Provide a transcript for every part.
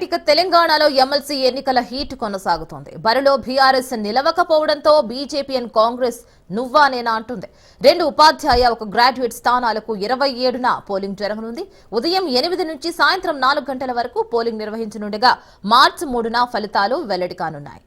ఇక తెలంగాణలో ఎమ్మెల్సీ ఎన్నికల హీట్ కొనసాగుతోంది. బరిలో బీఆర్ఎస్ నిలవకపోవడంతో బీజేపీ అండ్ కాంగ్రెస్ నువ్వా నేనా అంటుంది. 2 ఉపాధ్యాయ 1 గ్రాడ్యుయేట్ స్థానాలకు 27న పోలింగ్ జరగనుంది. ఉదయం 8 నుంచి సాయంత్రం 4 గంటల వరకు పోలింగ్ నిర్వహించనుండగా మార్చి 3న ఫలితాలు వెల్లడి కానున్నాయి.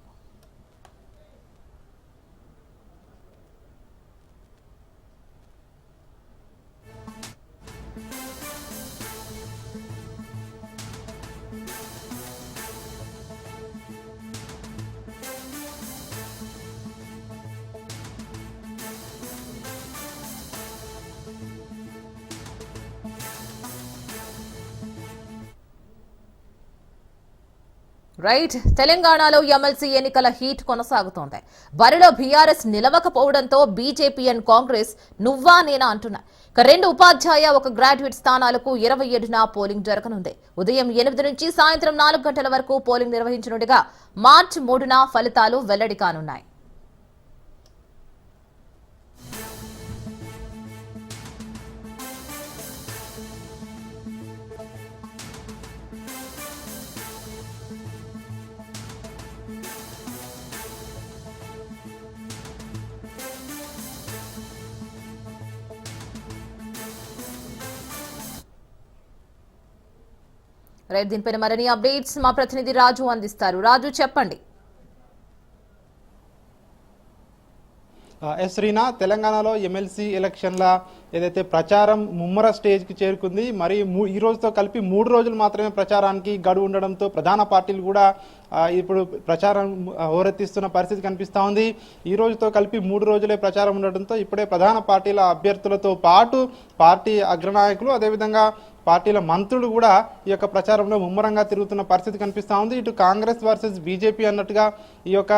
రైట్, తెలంగాణలో ఎమ్మెల్సీ ఎన్నికల హీట్ కొనసాగుతోంది. బరిలో బీఆర్ఎస్ నిలవకపోవడంతో బీజేపీ అండ్ కాంగ్రెస్ నువ్వా నేనా అంటున్నాయి. 2 ఉపాధ్యాయ 1 గ్రాడ్యుయేట్ స్థానాలకు 27న పోలింగ్ జరగనుంది. ఉదయం 8 నుంచి సాయంత్రం 4 గంటల వరకు పోలింగ్ నిర్వహించనుండగా మార్చి 3న ఫలితాలు వెల్లడి కానున్నాయి. రైట్, దీనిపైన మరిన్ని అప్డేట్స్ మా ప్రతినిధి రాజు అందిస్తారు. రాజు, చెప్పండి. శ్రీనా, తెలంగాణలో ఎమ్మెల్సీ ఎలక్షన్ల ఏదైతే ప్రచారం ముమ్మర స్టేజ్కి చేరుకుంది. మరి ఈ రోజుతో కలిపి 3 రోజులు మాత్రమే ప్రచారానికి గడువు ఉండడంతో ప్రధాన పార్టీలు కూడా ఇప్పుడు ప్రచారం హోరెత్తిస్తున్న పరిస్థితి కనిపిస్తూ ఉంది. ఈ రోజుతో కలిపి 3 రోజులే ప్రచారం ఉండడంతో ఇప్పుడే ప్రధాన పార్టీల అభ్యర్థులతో పాటు పార్టీ అగ్రనాయకులు అదేవిధంగా పార్టీల మంత్రులు కూడా ఈ యొక్క ప్రచారంలో ముమ్మరంగా తిరుగుతున్న పరిస్థితి కనిపిస్తూ ఉంది. ఇటు కాంగ్రెస్ వర్సెస్ బీజేపీ అన్నట్టుగా ఈ యొక్క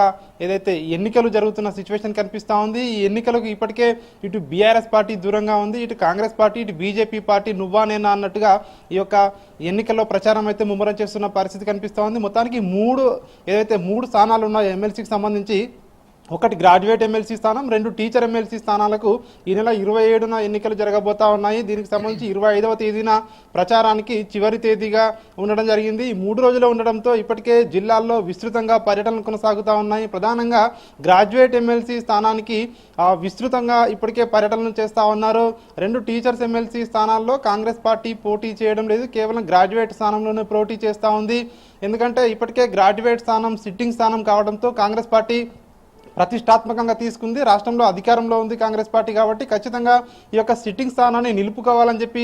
ఏదైతే ఎన్నికలు జరుగుతున్న సిచ్యువేషన్ కనిపిస్తూ ఉంది. ఈ ఎన్నికలకు ఇప్పటికే ఇటు బీఆర్ఎస్ పార్టీ దూరంగా ఉంది, ఇటు కాంగ్రెస్ పార్టీ, ఇటు బీజేపీ పార్టీ నువ్వా నేనా అన్నట్టుగా ఈ యొక్క ఎన్నికల్లో ప్రచారం అయితే ముమ్మరం చేస్తున్న పరిస్థితి కనిపిస్తూ ఉంది. మొత్తానికి 3 స్థానాలు ఉన్నాయి ఎమ్మెల్సీకి సంబంధించి. 1 గ్రాడ్యుయేట్ ఎమ్మెల్సీ స్థానం, 2 టీచర్ ఎమ్మెల్సీ స్థానాలకు ఈ నెల 27న ఎన్నికలు జరగబోతా ఉన్నాయి. దీనికి సంబంధించి 25వ తేదీన ప్రచారానికి చివరి తేదీగా ఉండడం జరిగింది. ఈ 3 రోజులు ఉండడంతో ఇప్పటికే జిల్లాల్లో విస్తృతంగా పర్యటనలు కొనసాగుతూ ఉన్నాయి. ప్రధానంగా గ్రాడ్యుయేట్ ఎమ్మెల్సీ స్థానానికి విస్తృతంగా ఇప్పటికే పర్యటనలు చేస్తూ ఉన్నారు. 2 టీచర్స్ ఎమ్మెల్సీ స్థానాల్లో కాంగ్రెస్ పార్టీ పోటీ చేయడం లేదు, కేవలం గ్రాడ్యుయేట్ స్థానంలోనే పోటీ చేస్తూ ఉంది. ఎందుకంటే ఇప్పటికే గ్రాడ్యుయేట్ స్థానం సిట్టింగ్ స్థానం కావడంతో కాంగ్రెస్ పార్టీ ప్రతిష్టాత్మకంగా తీసుకుంది. రాష్ట్రంలో అధికారంలో ఉంది కాంగ్రెస్ పార్టీ కాబట్టి ఖచ్చితంగా ఈ యొక్క సిట్టింగ్ స్థానాన్ని నిలుపుకోవాలని చెప్పి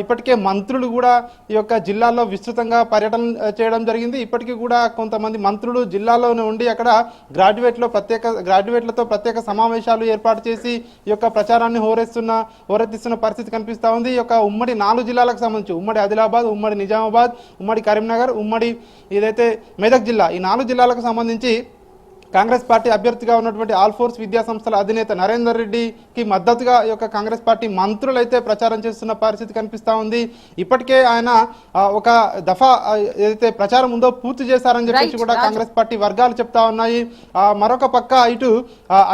ఇప్పటికే మంత్రులు కూడా ఈ యొక్క జిల్లాల్లో విస్తృతంగా పర్యటన చేయడం జరిగింది. ఇప్పటికీ కూడా కొంతమంది మంత్రులు జిల్లాలోనే ఉండి అక్కడ గ్రాడ్యుయేట్లతో ప్రత్యేక సమావేశాలు ఏర్పాటు చేసి ఈ యొక్క ప్రచారాన్ని హోరెత్తిస్తున్న పరిస్థితి కనిపిస్తూ ఉంది. ఈ యొక్క ఉమ్మడి 4 జిల్లాలకు సంబంధించి ఉమ్మడి ఆదిలాబాద్, ఉమ్మడి నిజామాబాద్, ఉమ్మడి కరీంనగర్, ఉమ్మడి ఏదైతే మెదక్ జిల్లా, ఈ 4 జిల్లాలకు సంబంధించి కాంగ్రెస్ పార్టీ అభ్యర్థిగా ఉన్నటువంటి ఆల్ ఫోర్స్ విద్యా సంస్థల అధినేత నరేందర్ రెడ్డికి మద్దతుగా ఈ యొక్క కాంగ్రెస్ పార్టీ మంత్రులు అయితే ప్రచారం చేస్తున్న పరిస్థితి కనిపిస్తూ ఉంది. ఇప్పటికే ఆయన ఒక దఫా ఏదైతే ప్రచారం ఉందో పూర్తి చేశారని చెప్పేసి కూడా కాంగ్రెస్ పార్టీ వర్గాలు చెప్తా ఉన్నాయి. మరొక పక్క ఇటు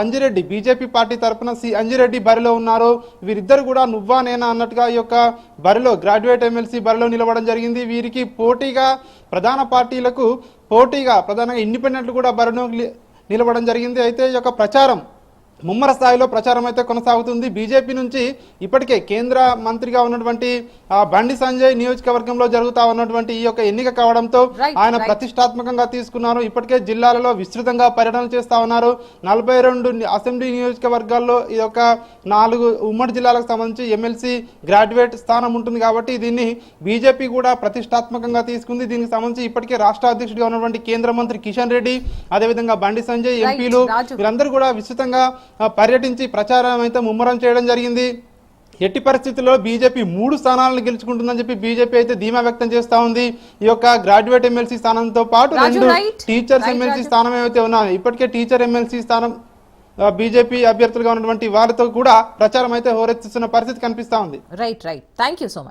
అంజిరెడ్డి బీజేపీ పార్టీ తరఫున అంజిరెడ్డి బరిలో ఉన్నారు. వీరిద్దరు కూడా నువ్వా నేనా అన్నట్టుగా ఈ యొక్క బరిలో గ్రాడ్యుయేట్ ఎమ్మెల్సీ బరిలో నిలవడం జరిగింది. వీరికి పోటీగా ప్రధాన పార్టీలకు పోటీగా ప్రధానంగా ఇండిపెండెంట్లు కూడా బరిలో నిలవడం జరిగింది. అయితే ఈ యొక్క ప్రచారం ముమ్మర స్థాయిలో ప్రచారం అయితే కొనసాగుతుంది. బీజేపీ నుంచి ఇప్పటికే కేంద్ర మంత్రిగా ఉన్నటువంటి బండి సంజయ్ నియోజకవర్గంలో జరుగుతా ఉన్నటువంటి ఈ యొక్క ఎన్నిక కావడంతో ఆయన ప్రతిష్టాత్మకంగా తీసుకున్నారు. ఇప్పటికే జిల్లాలలో విస్తృతంగా పర్యటన చేస్తా ఉన్నారు. 42 అసెంబ్లీ నియోజకవర్గాల్లో ఈ యొక్క 4 ఉమ్మడి జిల్లాలకు సంబంధించి ఎమ్మెల్సీ గ్రాడ్యుయేట్ స్థానం ఉంటుంది కాబట్టి దీన్ని బీజేపీ కూడా ప్రతిష్టాత్మకంగా తీసుకుంది. దీనికి సంబంధించి ఇప్పటికే రాష్ట్ర అధ్యక్షుడిగా ఉన్నటువంటి కేంద్ర మంత్రి కిషన్ రెడ్డి, అదేవిధంగా బండి సంజయ్, ఎంపీలు వీరందరూ కూడా విస్తృతంగా పర్యటించి ప్రచారం అయితే ముమ్మరం చేయడం జరిగింది. ఎట్టి పరిస్థితుల్లో బీజేపీ 3 స్థానాలను గెలుచుకుంటుందని చెప్పి బీజేపీ అయితే ధీమా వ్యక్తం చేస్తా ఉంది. ఈ యొక్క గ్రాడ్యుయేట్ ఎమ్మెల్సీ స్థానంతో పాటు 2 టీచర్స్ ఎమ్మెల్సీ స్థానం ఏవైతే ఉన్నాయి, ఇప్పటికే టీచర్ ఎమ్మెల్సీ స్థానం బీజేపీ అభ్యర్థులుగా ఉన్నటువంటి వారితో కూడా ప్రచారం అయితే హోరెత్తిస్తున్న పరిస్థితి కనిపిస్తా ఉంది. Right, thank you so much.